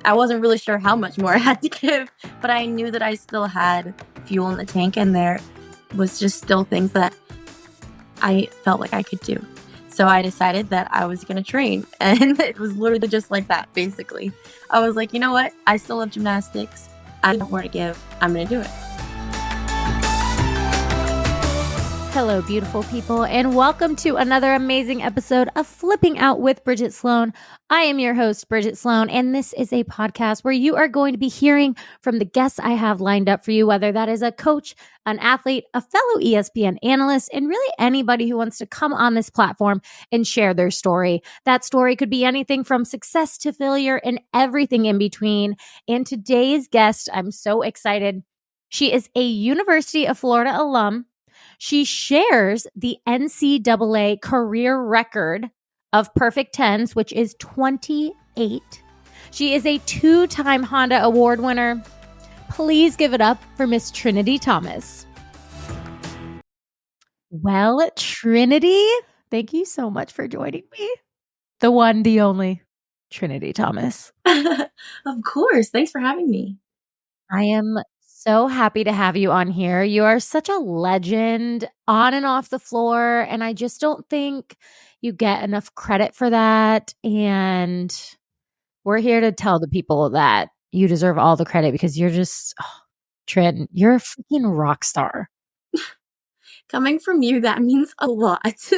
I wasn't really sure how much more I had to give, but I knew that I still had fuel in the tank, and there was just still things that I felt like I could do. So I decided that I was going to train, and it was literally just like that, basically. I was like, you know what? I still love gymnastics. I have more to give. I'm going to do it. Hello, beautiful people, and welcome to another amazing episode of Flipping Out with Bridget Sloan. I am your host, Bridget Sloan, and this is a podcast where you are going to be hearing from the guests I have lined up for you, whether that is a coach, an athlete, a fellow ESPN analyst, and really anybody who wants to come on this platform and share their story. That story could be anything from success to failure and everything in between. And today's guest, I'm so excited. She is a University of Florida alum. She shares the NCAA career record of perfect tens, which is 28. She is a two-time Honda Award winner. Please give it up for Miss Trinity Thomas. Well, Trinity, thank you so much for joining me. The one, the only, Trinity Thomas. Of course. Thanks for having me. I am so happy to have you on here. You are such a legend on and off the floor, and I just don't think you get enough credit for that. And we're here to tell the people that you deserve all the credit because you're just, Trin, you're a freaking rock star. Coming from you, that means a lot.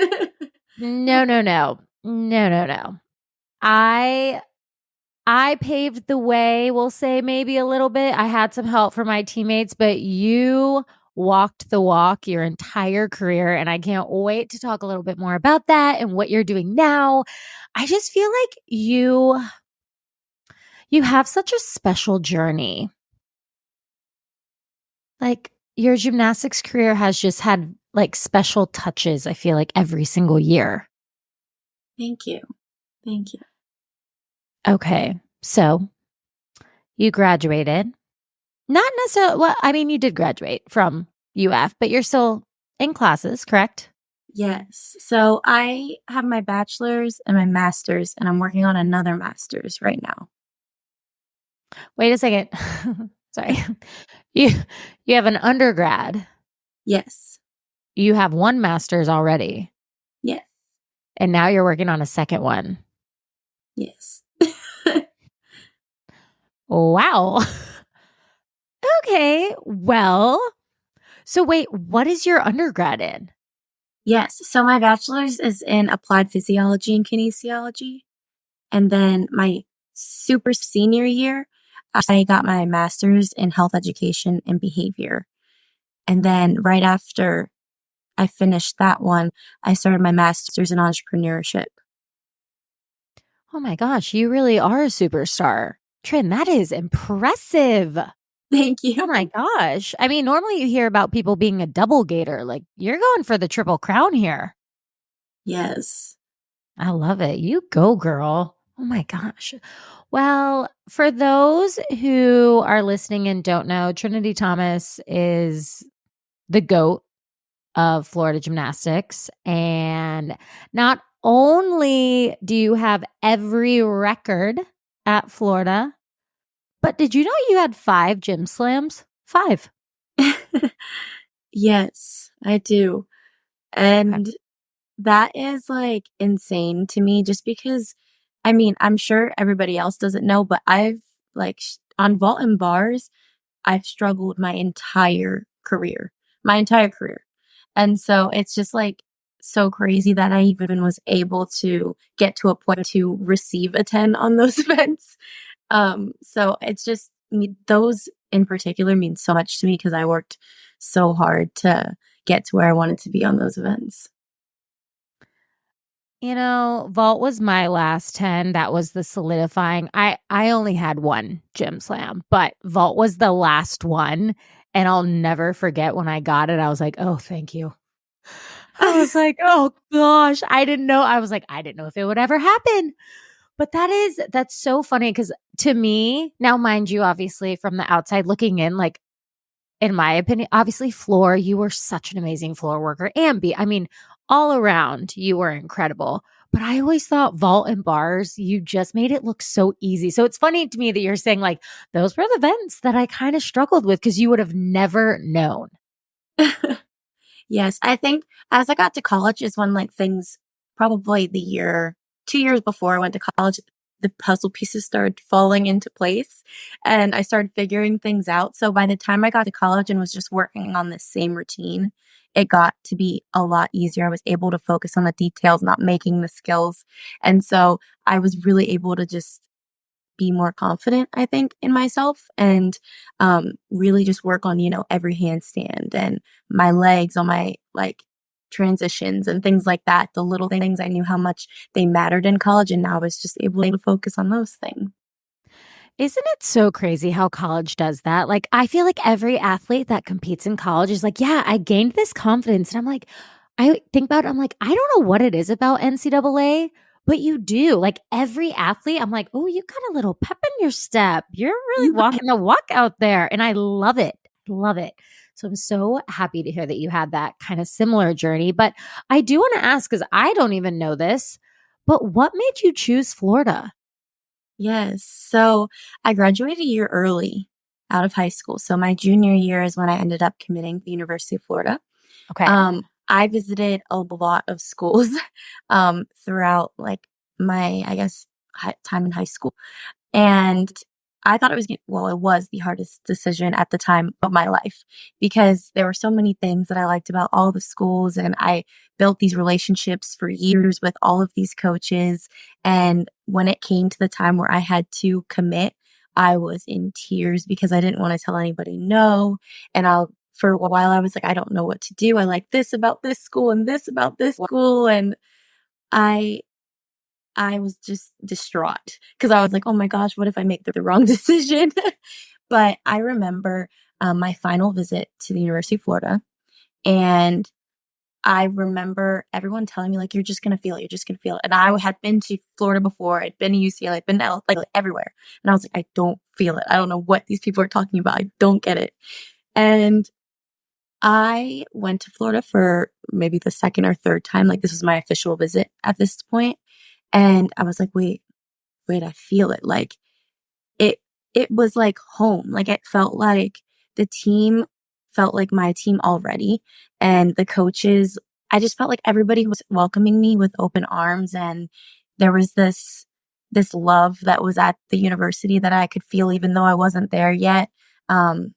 No. I paved the way, we'll say maybe a little bit. I had some help from my teammates, but you walked the walk your entire career. And I can't wait to talk a little bit more about that and what you're doing now. I just feel like you have such a special journey. Like your gymnastics career has just had like special touches, I feel like every single year. Thank you. Okay, so you graduated. Not necessarily, well, I mean, you did graduate from UF, but you're still in classes, correct? Yes. So I have my bachelor's and my master's, and I'm working on another master's right now. Wait a second. Sorry. You have an undergrad. Yes. You have one master's already. Yes. And now you're working on a second one. Yes. Wow. Okay. Well, so wait, what is your undergrad in? Yes. So my bachelor's is in applied physiology and kinesiology. And then my super senior year, I got my master's in health education and behavior. And then right after I finished that one, I started my master's in entrepreneurship. Oh my gosh, you really are a superstar. Trin, that is impressive. Thank you. Oh my gosh. I mean, normally you hear about people being a double gator. Like, you're going for the triple crown here. Yes. I love it. You go, girl. Oh my gosh. Well, for those who are listening and don't know, Trinity Thomas is the GOAT of Florida Gymnastics. And not only do you have every record at Florida, but did you know you had 5 gym slams? 5. Yes, I do. And that is like insane to me just because, I mean, I'm sure everybody else doesn't know, but I've like on vault and bars, I've struggled my entire career. And so it's just like so crazy that I even was able to get to a point to receive a 10 on those events. So it's just those in particular mean so much to me because I worked so hard to get to where I wanted to be on those events. You know, vault was my last 10. That was the solidifying. I only had one gym slam, but vault was the last one. And I'll never forget when I got it. I was like, oh, thank you. I was like, oh gosh, I didn't know. I was like, I didn't know if it would ever happen. But that's so funny because to me, now mind you, obviously from the outside looking in, like in my opinion, obviously floor, you were such an amazing floor worker. And I mean, all around you were incredible. But I always thought vault and bars, you just made it look so easy. So it's funny to me that you're saying like those were the events that I kind of struggled with because you would have never known. Yes, I think as I got to college is when like things probably the year 2 years before I went to college, the puzzle pieces started falling into place and I started figuring things out. So by the time I got to college and was just working on the same routine, it got to be a lot easier. I was able to focus on the details, not making the skills. And so I was really able to just be more confident, I think, in myself and really just work on, every handstand and my legs on my like transitions and things like that. The little things I knew how much they mattered in college, and now I was just able to focus on those things. Isn't it so crazy how college does that? Like, I feel like every athlete that competes in college is like, yeah, I gained this confidence. And I'm like, I think about it, I'm like, I don't know what it is about NCAA, but you do. Like, every athlete, I'm like, oh, you got a little pep in your step. You're really You walking the walk out there. And I love it. Love it. So I'm so happy to hear that you had that kind of similar journey. But I do want to ask, because I don't even know this, but what made you choose Florida? Yes. So I graduated a year early out of high school. So my junior year is when I ended up committing to the University of Florida. Okay. I visited a lot of schools throughout like my, I guess, time in high school. And I thought it was the hardest decision at the time of my life because there were so many things that I liked about all the schools. And I built these relationships for years with all of these coaches. And when it came to the time where I had to commit, I was in tears because I didn't want to tell anybody no. For a while, I was like, I don't know what to do. I like this about this school and this about this school. And I I was just distraught because I was like, "Oh my gosh, what if I make the wrong decision?" But I remember, my final visit to the University of Florida, and I remember everyone telling me, like, "You're just gonna feel it, you're just gonna feel it." And I had been to Florida before, I'd been to UCLA, I'd been to like, everywhere. And I was like, "I don't feel it. I don't know what these people are talking about. I don't get it." And I went to Florida for maybe the second or third time, like, this was my official visit at this point, and I was like, "Wait, I feel it." Like, it it was like home. Like, it felt like the team felt like my team already, and the coaches I just felt like everybody was welcoming me with open arms, and there was this love that was at the university that I could feel even though I wasn't there yet. Um,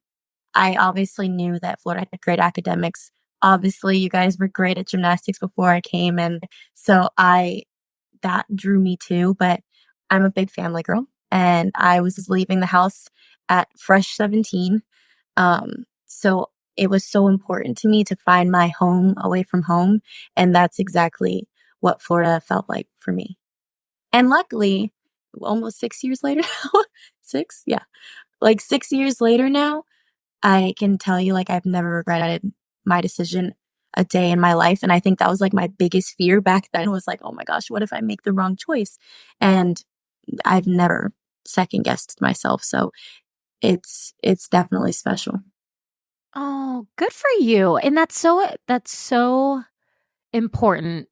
I obviously knew that Florida had great academics. Obviously, you guys were great at gymnastics before I came, and so I that drew me too, but I'm a big family girl, and I was leaving the house at fresh 17. So it was so important to me to find my home away from home, and that's exactly what Florida felt like for me. And luckily, almost 6 years later now 6? Yeah. Like 6 years later now, I can tell you, like, I've never regretted my decision a day in my life, and I think that was, like, my biggest fear back then was, like, "Oh my gosh, what if I make the wrong choice?" And I've never second guessed myself, so it's definitely special. Oh, good for you. And that's so important.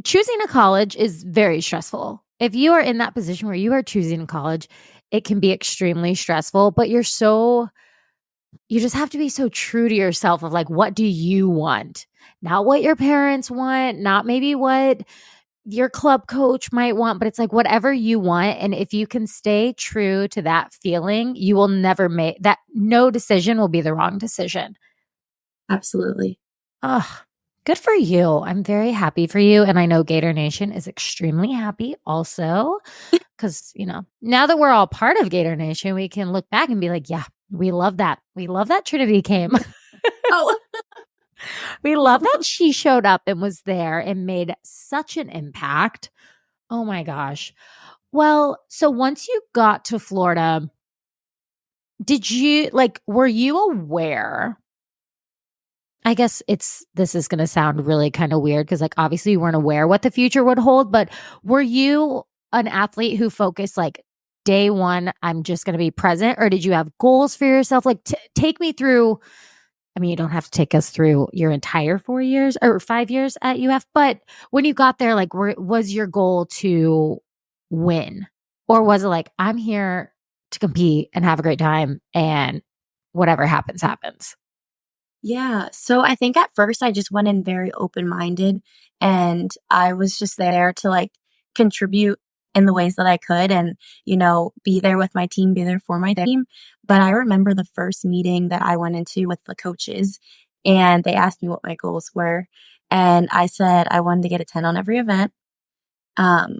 Choosing a college is very stressful. If you are in that position where you are choosing a college, it can be extremely stressful, but you just have to be so true to yourself of like what do you want? Not what your parents want, not maybe what your club coach might want, but it's like whatever you want. And if you can stay true to that feeling, you will never make that. No decision will be the wrong decision. Absolutely. Oh, good for you. I'm very happy for you. And I know Gator Nation is extremely happy also. Because, now that we're all part of Gator Nation, we can look back and be like, yeah, we love that. We love that Trinity came. Oh. We love that she showed up and was there and made such an impact. Oh my gosh. Well, so once you got to Florida, were you aware? I guess this is going to sound really kind of weird because, like, obviously you weren't aware what the future would hold, but were you an athlete who focused like day one, I'm just going to be present, or did you have goals for yourself? Like, take me through I mean, you don't have to take us through your entire 4 years or 5 years at UF, but when you got there, like, was your goal to win? Or was it like, I'm here to compete and have a great time and whatever happens, happens? Yeah. So I think at first I just went in very open-minded and I was just there to like contribute in the ways that I could and, be there with my team, be there for my team. But I remember the first meeting that I went into with the coaches and they asked me what my goals were. And I said I wanted to get a 10 on every event. Um,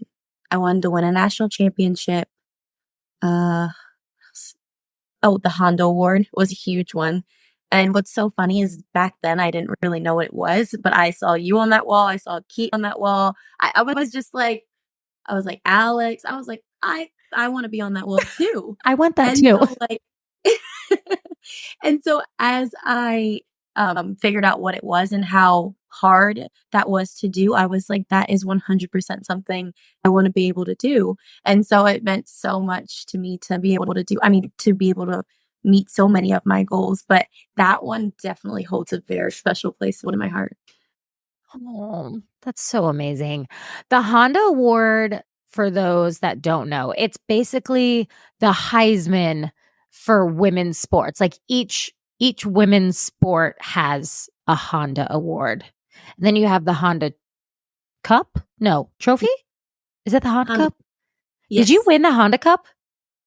I wanted to win a national championship. Uh, Oh, the Honda Award was a huge one. And what's so funny is back then I didn't really know what it was, but I saw you on that wall. I saw Keith on that wall. I was just like, I was like, Alex. I was like, I want to be on that wall too. I want that And too. so like and so as I figured out what it was and how hard that was to do, I was like, that is 100% something I want to be able to do. And so it meant so much to me to be able to do, I mean, to be able to meet so many of my goals. But that one definitely holds a very special place in my heart. Oh, that's so amazing. The Honda Award, for those that don't know, it's basically the Heisman for women's sports. Like each women's sport has a Honda Award. And then you have the Honda Cup? No, trophy? Is it the Honda Honda, Cup? Did you yes. win the Honda Cup?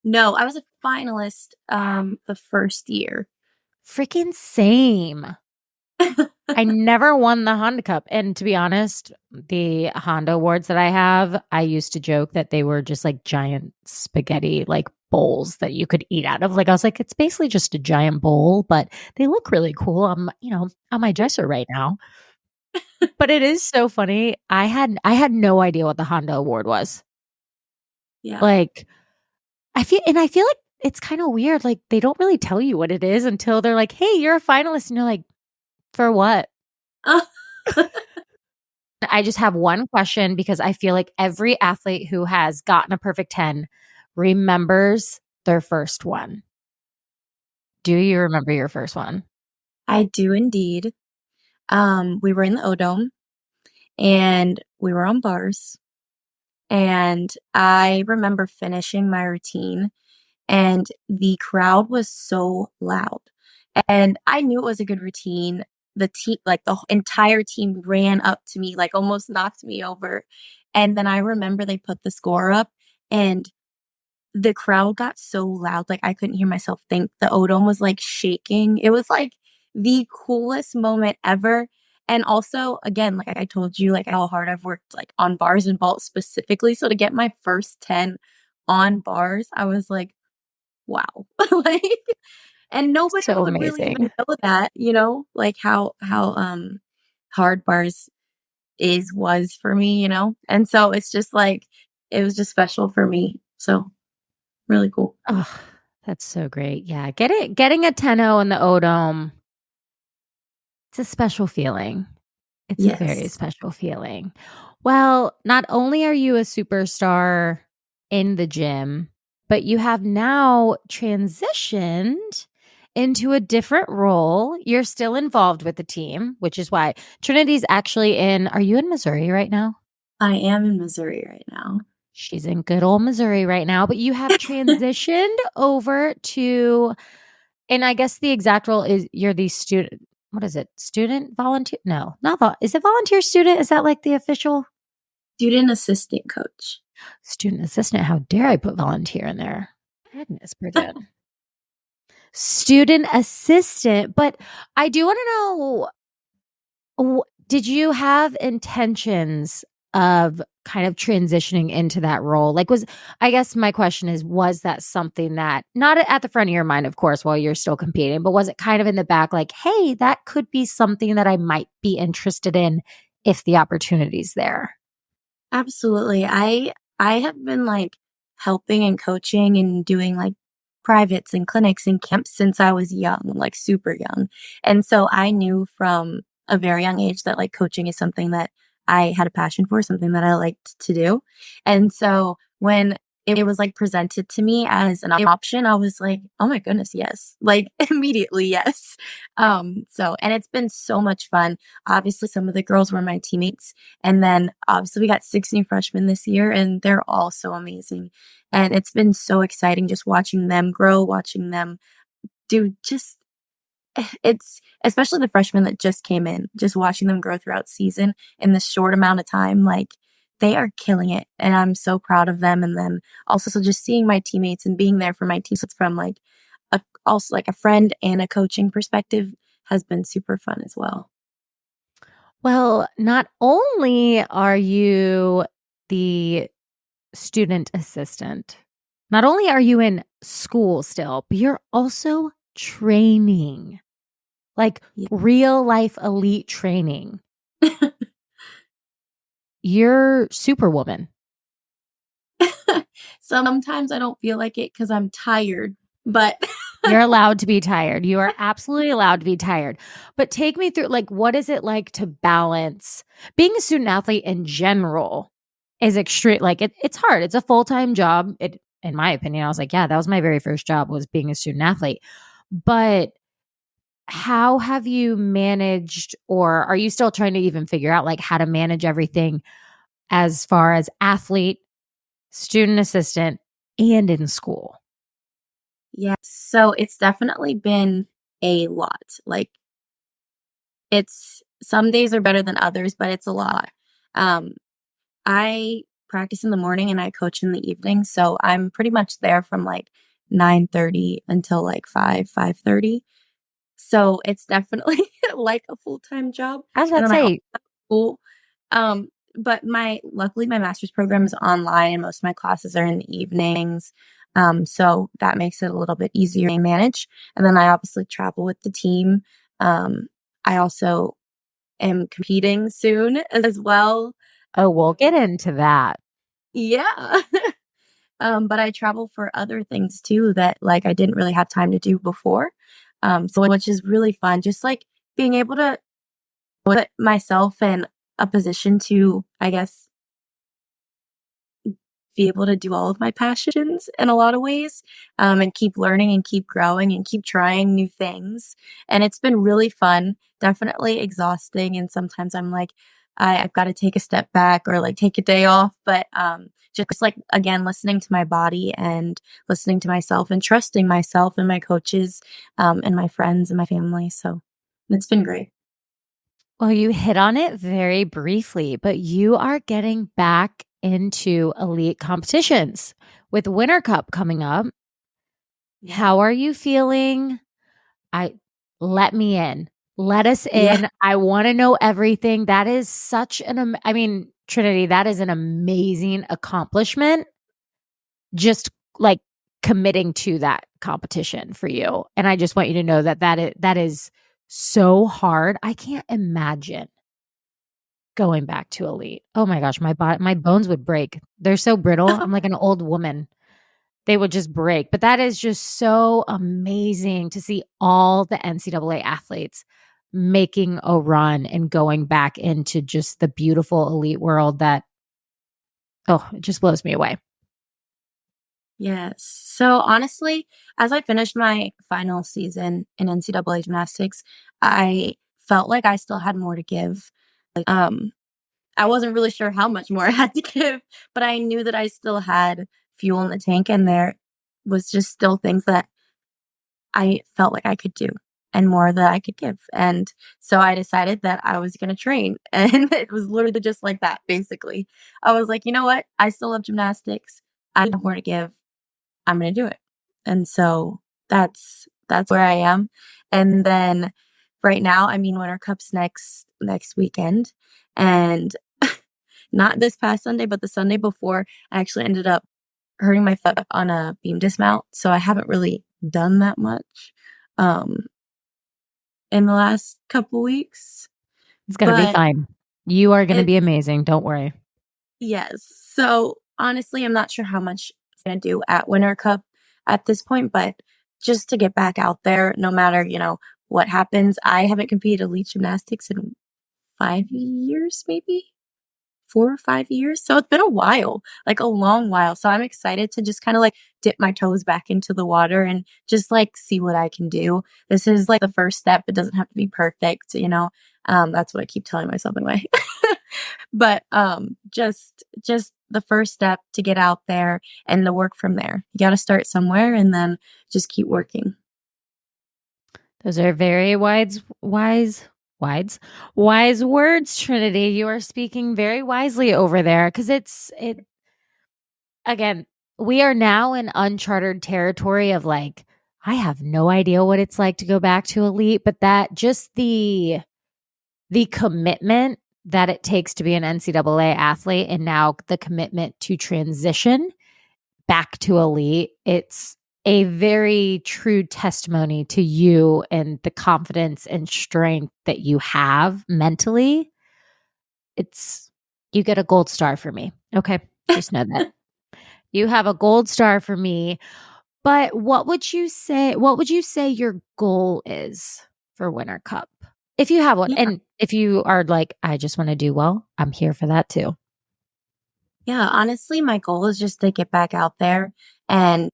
No, I was a finalist the first year. Freaking same. I never won the Honda Cup. And to be honest, the Honda awards that I have, I used to joke that they were just like giant spaghetti, like bowls that you could eat out of. Like I was like, it's basically just a giant bowl, but they look really cool. On my dresser right now. But it is so funny. I had no idea what the Honda Award was. Yeah. Like I feel like it's kind of weird. Like they don't really tell you what it is until they're like, hey, you're a finalist. And you're like, for what? I just have one question because I feel like every athlete who has gotten a perfect 10 remembers their first one. Do you remember your first one? I do indeed. We were in the O Dome and we were on bars. And I remember finishing my routine, and the crowd was so loud. And I knew it was a good routine. The team, like entire team, ran up to me, like almost knocked me over. And then I remember they put the score up, and the crowd got so loud, like, I couldn't hear myself think. The Odom was, like, shaking. It was, like, the coolest moment ever, and also, again, like I told you, like, how hard I've worked, like, on bars and vault specifically, so to get my first 10 on bars, I was like, "Wow." Like and nobody So would really even amazing. know that, like, how hard bars was for me, and so it's just, like it was just special for me, so really cool. Oh, that's so great. Yeah. Getting a 10-0 in the O Dome, it's a special feeling. It's a very Yes, special feeling. Well, not only are you a superstar in the gym, but you have now transitioned into a different role. You're still involved with the team, which is why Trinity's actually are you in Missouri right now? I am in Missouri right now. She's in good old Missouri right now, but you have transitioned over to, and I guess the exact role is you're the student. What is it? Student volunteer? No, not is it volunteer student? Is that like the official Student assistant coach. student assistant? How dare I put volunteer in there? Goodness, Bridget. Student assistant. But I do want to know, did you have intentions of kind of transitioning into that role? Like, I guess my question is, was that something that, not at the front of your mind, of course, while you're still competing, but was it kind of in the back, like, hey, that could be something that I might be interested in if the opportunity's there? Absolutely. I have been, like, helping and coaching and doing, like, privates and clinics and camps since I was young, like, super young. And so I knew from a very young age that, like, coaching is something that I had a passion for, something that I liked to do. And so when it was like presented to me as an option, I was like, "Oh my goodness, yes." Like immediately, yes. And it's been so much fun. Obviously, some of the girls were my teammates, and then obviously we got 6 new freshmen this year, and they're all so amazing. And it's been so exciting just watching them grow, watching them do just it's especially the freshmen that just came in, just watching them grow throughout season in this short amount of time, like, they are killing it, and I'm so proud of them, and then also so just seeing my teammates and being there for my teammates from, like, like, a friend and a coaching perspective has been super fun as well. Well, not only are you the student assistant, not only are you in school still, but you're also training, like Yeah. real life elite training. You're superwoman. Sometimes I don't feel like it because 'cause I'm tired, but You're allowed to be tired. You are absolutely allowed to be tired. But take me through, like, what is it like to balance being a student athlete in general is extreme. Like it's hard. It's a full-time job. It, in my opinion, I was like, yeah, that was my very first job was being a student athlete. But how have you managed, or are you still trying to even figure out like how to manage everything as far as athlete, student assistant, and in school? yeah, so it's definitely been a lot, like, it's some days are better than others, but it's a lot. Um, I practice in the morning and I coach in the evening, so I'm pretty much there from, like, 9:30 until, like, 5:30. So, it's definitely like a full-time job, I was and about to then I also say, have school. But my luckily, my master's program is online, and most of my classes are in the evenings, so that makes it a little bit easier to manage, and then I obviously travel with the team. I also am competing soon as well. oh, we'll get into that. Yeah. But I travel for other things too that, like, I didn't really have time to do before, so which is really fun, just, like, being able to put myself in a position to, I guess, be able to do all of my passions in a lot of ways, and keep learning and keep growing and keep trying new things. And it's been really fun, definitely exhausting. And sometimes I'm like, I've got to take a step back or like take a day off. But just like, again, listening to my body and listening to myself and trusting myself and my coaches and my friends and my family. So it's been great. Well, you hit on it very briefly, but you are getting back into elite competitions with Winter Cup coming up. Yeah. How are you feeling? I let me in. Let us Yeah. in. I want to know everything. That is such an I mean, Trinity, that is an amazing accomplishment. Just like committing to that competition for you. And I just want you to know that that is so hard. I can't imagine going back to elite. Oh my gosh, my bones would break. They're so brittle. I'm like an old woman. They would just break. But that is just so amazing to see all the NCAA athletes making a run and going back into just the beautiful elite world that, oh, it just blows me away. Yes. So honestly, as I finished my final season in NCAA gymnastics, I felt like I still had more to give. Um, I wasn't really sure how much more I had to give, but I knew that I still had fuel in the tank and there was just still things that I felt like I could do and more that I could give. And so I decided that I was going to train. And it was literally just like that, basically. I was like, you know what? I still love gymnastics. I have more to give. I'm gonna do it. And so that's where I am. And then right now, I mean, Winter Cup's next weekend, and not this past Sunday, but the Sunday before, I actually ended up hurting my foot on a beam dismount, so I haven't really done that much, um, in the last couple weeks, It's going to be but fine. You are going to be it's amazing. Don't worry. yes. So, honestly, I'm not sure how much it's gonna do at Winter Cup at this point, but just to get back out there, no matter, what happens. I haven't competed elite gymnastics in 5 years, maybe 4 or 5 years. So it's been a while, like a long while. So I'm excited to just kind of like dip my toes back into the water and just like see what I can do. This is like the first step. It doesn't have to be perfect, you know. That's what I keep telling myself anyway. But just the first step to get out there and the work from there. You got to start somewhere and then just keep working. Those are very wise words, Trinity. You are speaking very wisely over there because it again, we are now in uncharted territory of like, I have no idea what it's like to go back to elite, but that just the commitment that it takes to be an NCAA athlete and now the commitment to transition back to elite, it's a very true testimony to you and the confidence and strength that you have mentally. It's you get a gold star for me. Okay. Just know that. You have a gold star for me. But what would you say your goal is for Winter Cup? If you have one. Yeah. And if you are like, I just want to do well, I'm here for that too. Yeah, honestly, my goal is just to get back out there and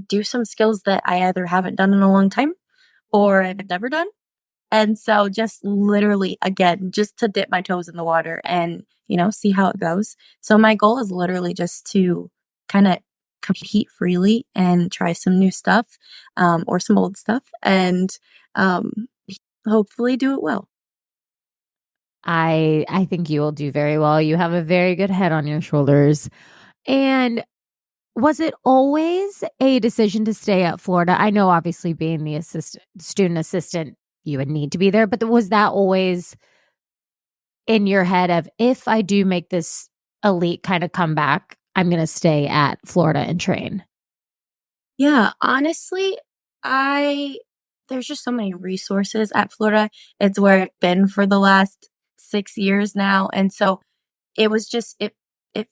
do some skills that I either haven't done in a long time or I've never done. And so just literally, again, just to dip my toes in the water and, you know, see how it goes. So my goal is literally just to kind of compete freely and try some new stuff, or some old stuff and, um, hopefully do it well. I think you will do very well. You have a very good head on your shoulders. And was it always a decision to stay at Florida? I know obviously being the student assistant, you would need to be there, but was that always in your head of if I do make this elite kind of comeback, I'm going to stay at Florida and train? Yeah, honestly, I there's just so many resources at Florida. It's where I've been for the last 6 years now, and so it was just it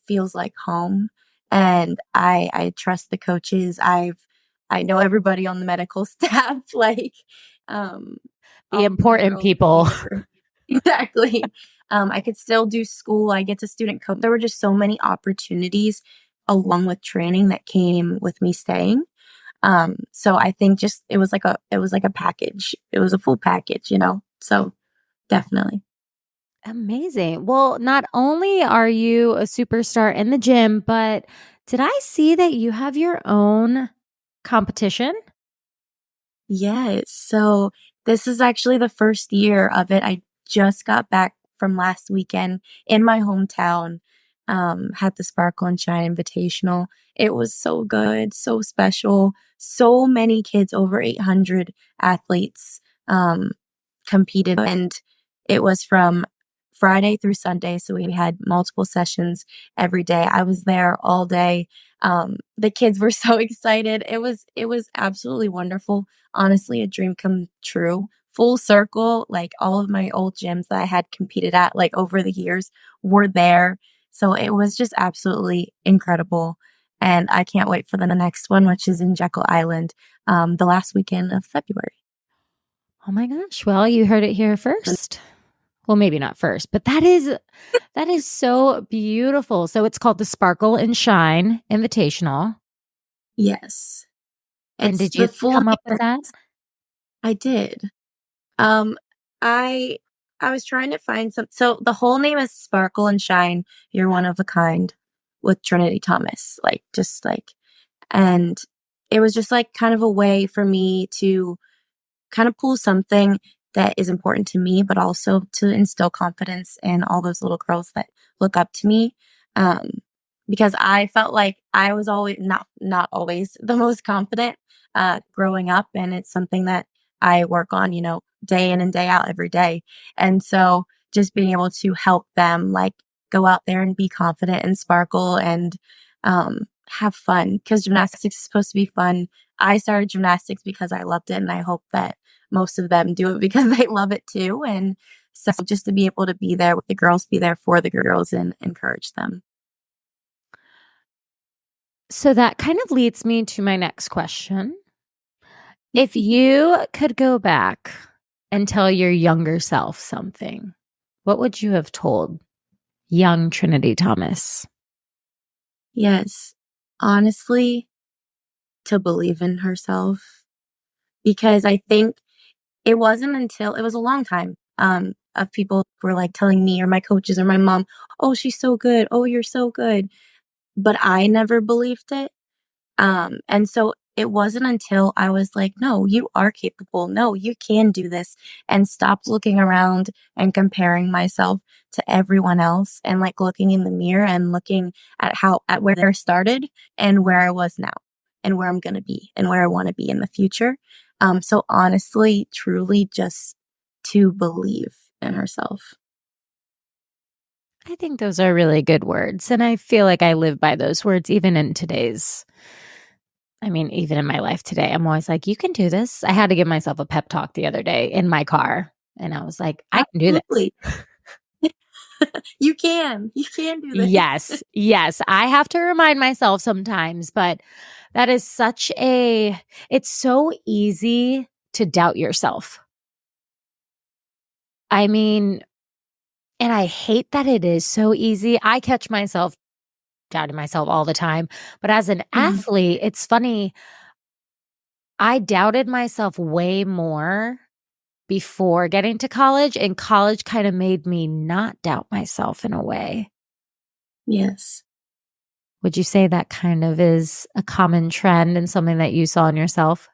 feels like home, and I trust the coaches. I know everybody on the medical staff, like, um, The all the important girls people. here. Exactly. I could still do school. I get to student coach. There were just so many opportunities along with training that came with me staying. So I think just it was like a package. It was a full package, you know? So definitely. Amazing. Well, not only are you a superstar in the gym, but did I see that you have your own competition? Yes. So this is actually the first year of it. I just got back from last weekend in my hometown. Had the Sparkle and Shine Invitational. It was so good, so special. So many kids, over 800 athletes, competed, and it was from Friday through Sunday. So we had multiple sessions every day. I was there all day. The kids were so excited. It was absolutely wonderful. Honestly, a dream come true. Full circle, like all of my old gyms that I had competed at, like over the years, were there. So it was just absolutely incredible. And I can't wait for the next one, which is in Jekyll Island, the last weekend of February. Oh my gosh. Well, you heard it here first. Well, maybe not first, but that is so beautiful. So it's called the Sparkle and Shine Invitational. Yes. And It's did the you full come up with name. that? I did. Um, I I was trying to find some, so the whole name is Sparkle and Shine, You're One of a Kind with Trinity Thomas, like, just like, and it was just like kind of a way for me to kind of pull something that is important to me, but also to instill confidence in all those little girls that look up to me. Um, because I felt like I was always not always the most confident growing up, and it's something that I work on, you know, day in and day out every day. And so just being able to help them like go out there and be confident and sparkle and have fun, because gymnastics is supposed to be fun. I started gymnastics because I loved it, and I hope that most of them do it because they love it too. And so just to be able to be there with the girls, be there for the girls and encourage them. So that kind of leads me to my next question. If you could go back and tell your younger self something, what would you have told young Trinity Thomas? Yes. Honestly, to believe in herself, because I think it wasn't until it was a long time, of people were, like, telling me or my coaches or my mom, "Oh, she's so good. Oh, you're so good." But I never believed it. And so it wasn't until I was like, "No, you are capable. No, you can do this," and stopped looking around and comparing myself to everyone else and, like, looking in the mirror and looking at where I started and where I was now and where I'm gonna be and where I wanna be in the future. So honestly, truly just to believe in herself. I think those are really good words. And I feel like I live by those words even in today's, I mean, even in my life today. I'm always like, you can do this. I had to give myself a pep talk the other day in my car. And I was like, I can do this. Absolutely. You can. You can do this. Yes. Yes. I have to remind myself sometimes, but that is it's so easy to doubt yourself. I mean, and I hate that it is so easy. I catch myself doubting myself all the time. But as an Mhm. athlete, it's funny. I doubted myself way more before getting to college, and college kind of made me not doubt myself in a way. Yes. Would you say that kind of is a common trend and something that you saw in yourself?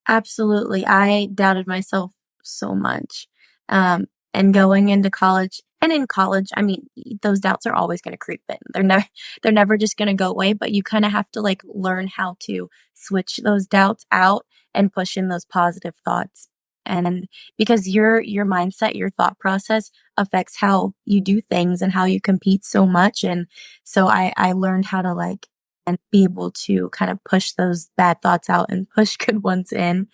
Absolutely. I doubted myself so much. And going into college and in college, I mean, those doubts are always going to creep in. They're never just going to go away, but you kind of have to like learn how to switch those doubts out and push in those positive thoughts. And because your mindset, your thought process affects how you do things and how you compete so much. And so I learned how to like and be able to kind of push those bad thoughts out and push good ones in,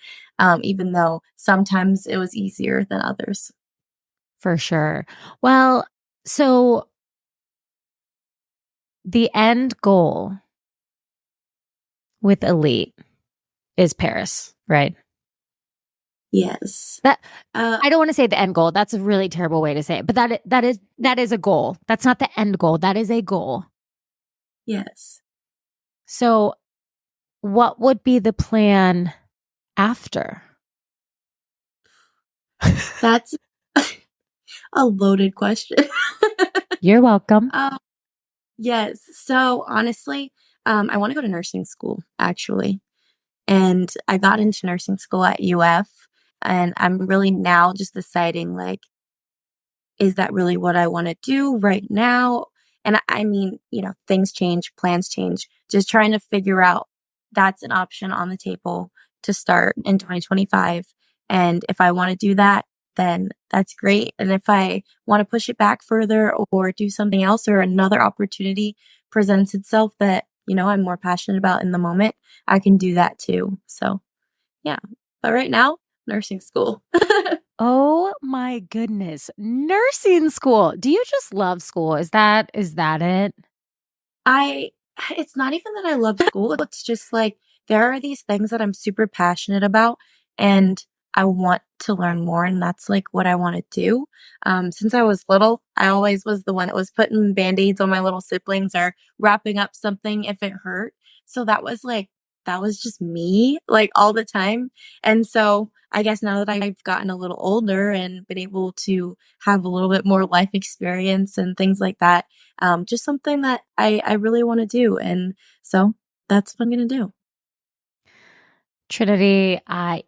even though sometimes it was easier than others. For sure. Well, so the end goal with Elite is Paris, right? Yes. That Uh, I don't want to say the end goal. That's a really terrible way to say it. But that is a goal. That's not the end goal. That is a goal. yes. So, what would be the plan after? That's a loaded question. You're welcome. um, yes. So honestly, I want to go to nursing school actually. And I got into nursing school at UF, and I'm really now just deciding like, is that really what I want to do right now? And I mean, things change, plans change. Just trying to figure out that's an option on the table to start in 2025. And if I want to do that, then that's great. And if I want to push it back further or do something else or another opportunity presents itself that, I'm more passionate about in the moment, I can do that too. So, yeah. But right now, nursing school. Oh my goodness. Nursing school. Do you just love school? Is that it? I it's not even that I love school, it's just, like, there are these things that I'm super passionate about, and I want to learn more, and that's, like, what I wanna do. Since I was little, I always was the one that was putting Band-Aids on my little siblings or wrapping up something if it hurt. So that was just me, like, all the time, and so, I guess now that I've gotten a little older and been able to have a little bit more life experience and things like that, just something that I really want to do. And so that's what I'm going to do. Trinity, I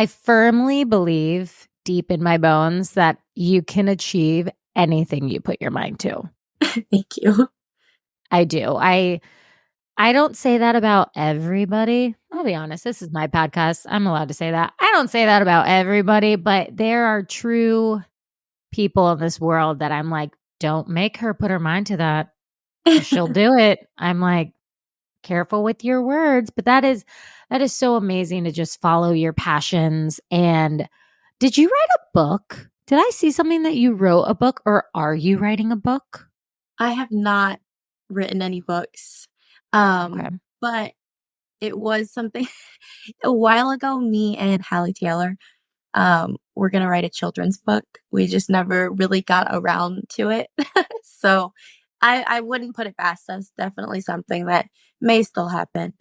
firmly believe deep in my bones that you can achieve anything you put your mind to. Thank you. I do. I don't say that about everybody. I'll be honest, this is my podcast. I'm allowed to say that. I don't say that about everybody, but there are true people in this world that I'm like, don't make her put her mind to that, 'cause she'll do it. I'm like, careful with your words, but that is so amazing to just follow your passions. And did you write a book? Did I see something that you wrote a book, or are you writing a book? I have not written any books, Okay. but it was something a while ago. Me and Hallie Taylor, we're gonna write a children's book. We just never really got around to it. So I wouldn't put it past us. Definitely something that may still happen.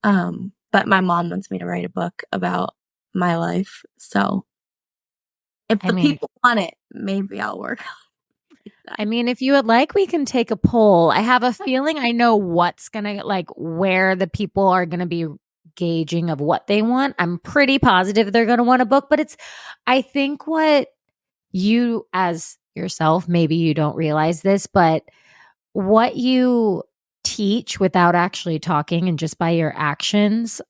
But my mom wants me to write a book about my life. So if I the mean, people want it, maybe I'll work on that. if you would like, we can take a poll. I have a feeling I know what's gonna like where the people are gonna be gauging of what they want. I'm pretty positive they're gonna want a book, but I think what you as yourself, maybe you don't realize this, but what you teach without actually talking and just by your actions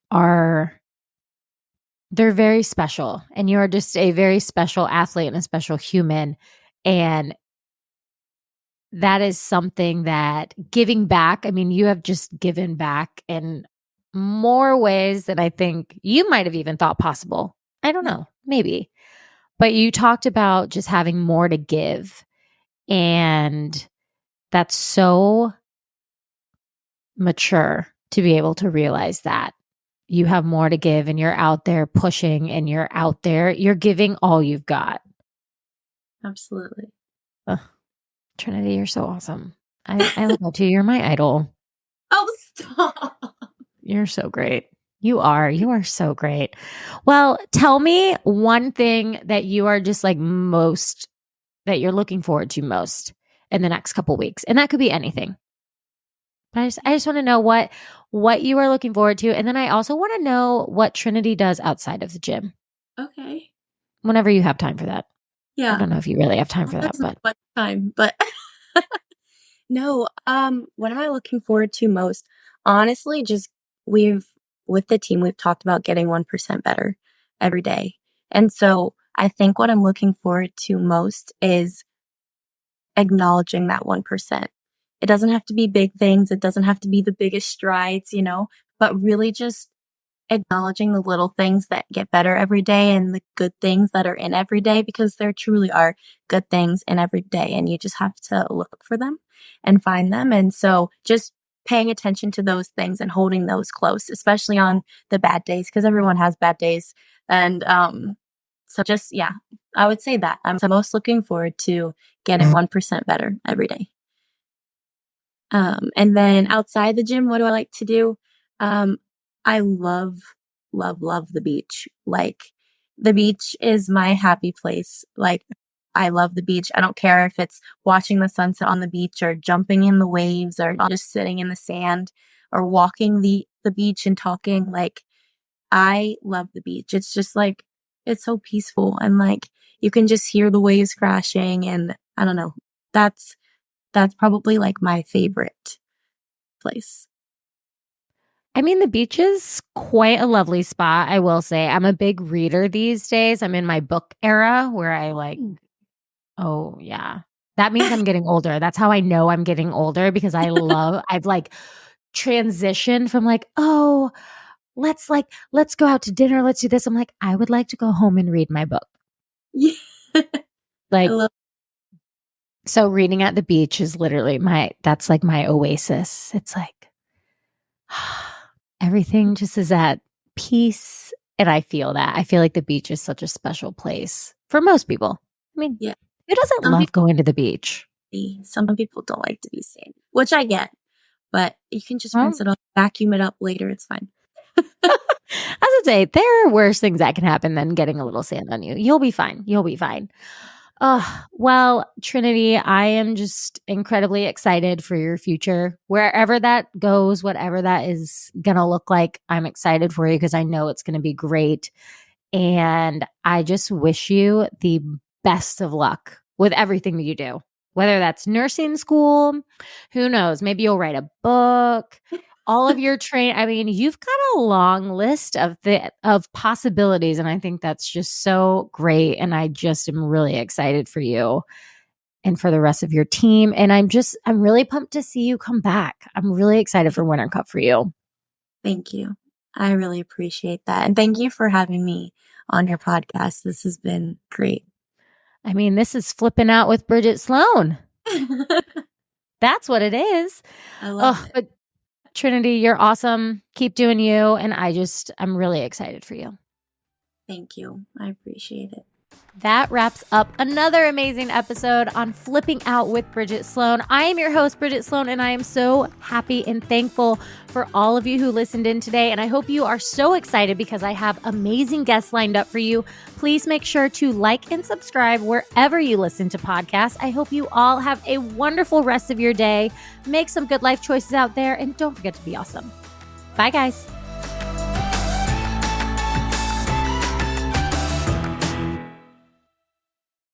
they're very special, and you're just a very special athlete and a special human. And that is something that giving back, I mean, you have just given back in more ways than I think you might have even thought possible. I don't know, maybe. But you talked about just having more to give. And that's so mature to be able to realize that you have more to give and you're out there pushing and you're giving all you've got. Absolutely. Ugh, Trinity, you're so awesome. I look up to you. You're my idol. Oh, stop. You're so great. You are so great. Well, tell me one thing that you are just like most that you're looking forward to most in the next couple weeks. And that could be anything. But I just want to know what you are looking forward to. And then I also want to know what Trinity does outside of the gym. Okay. Whenever you have time for that. I Yeah. don't know if you really have time for that, There's not but much time, but no, what am I looking forward to most? Honestly, just we've with the team, we've talked about getting 1% better every day. And so I think what I'm looking forward to most is acknowledging that 1%. It doesn't have to be big things. It doesn't have to be the biggest strides, but really just acknowledging the little things that get better every day and the good things that are in every day, because there truly are good things in every day and you just have to look for them and find them. And so just paying attention to those things and holding those close, especially on the bad days, because everyone has bad days. And so just, yeah, I would say that I'm most looking forward to getting 1% better every day. And then outside the gym, what do I like to do? I love, love, love the beach. Like, the beach is my happy place. Like, I love the beach. I don't care if it's watching the sunset on the beach or jumping in the waves or just sitting in the sand or walking the beach and talking. Like, I love the beach. It's just like, it's so peaceful and like you can just hear the waves crashing. And I don't know. That's probably like my favorite place. I mean, the beach is quite a lovely spot, I will say. I'm a big reader these days. I'm in my book era where I like, oh, yeah. That means I'm getting older. That's how I know I'm getting older because I've like transitioned from like, oh, let's go out to dinner. Let's do this. I'm like, I would like to go home and read my book. Yeah. I Like, love so reading at the beach is literally that's like my oasis. It's like, everything just is at peace. And I feel that. I feel like the beach is such a special place for most people. I mean, yeah. who doesn't Some love people going to the beach? some people don't like to be seen, which I get, but you can just Well, rinse it off, vacuum it up later. It's fine. I would say there are worse things that can happen than getting a little sand on you. You'll be fine. You'll be fine. Well, Trinity, I am just incredibly excited for your future. Wherever that goes, whatever that is going to look like, I'm excited for you because I know it's going to be great. And I just wish you the best of luck with everything that you do, whether that's nursing school, who knows, maybe you'll write a book, all of your I mean, you've got a long list of possibilities. And I think that's just so great. And I just am really excited for you and for the rest of your team. And I'm really pumped to see you come back. I'm really excited for Winter Cup for you. Thank you. I really appreciate that. And thank you for having me on your podcast. This has been great. I mean, this is flipping out with Bridget Sloan. I That's what it is. love Oh, it. but Trinity, you're awesome. Keep doing you. And I'm really excited for you. Thank you. I appreciate it. That wraps up another amazing episode on Flipping Out with Bridget Sloan. I am your host, Bridget Sloan, and I am so happy and thankful for all of you who listened in today. And I hope you are so excited because I have amazing guests lined up for you. Please make sure to like and subscribe wherever you listen to podcasts. I hope you all have a wonderful rest of your day. Make some good life choices out there, and don't forget to be awesome. Bye, guys.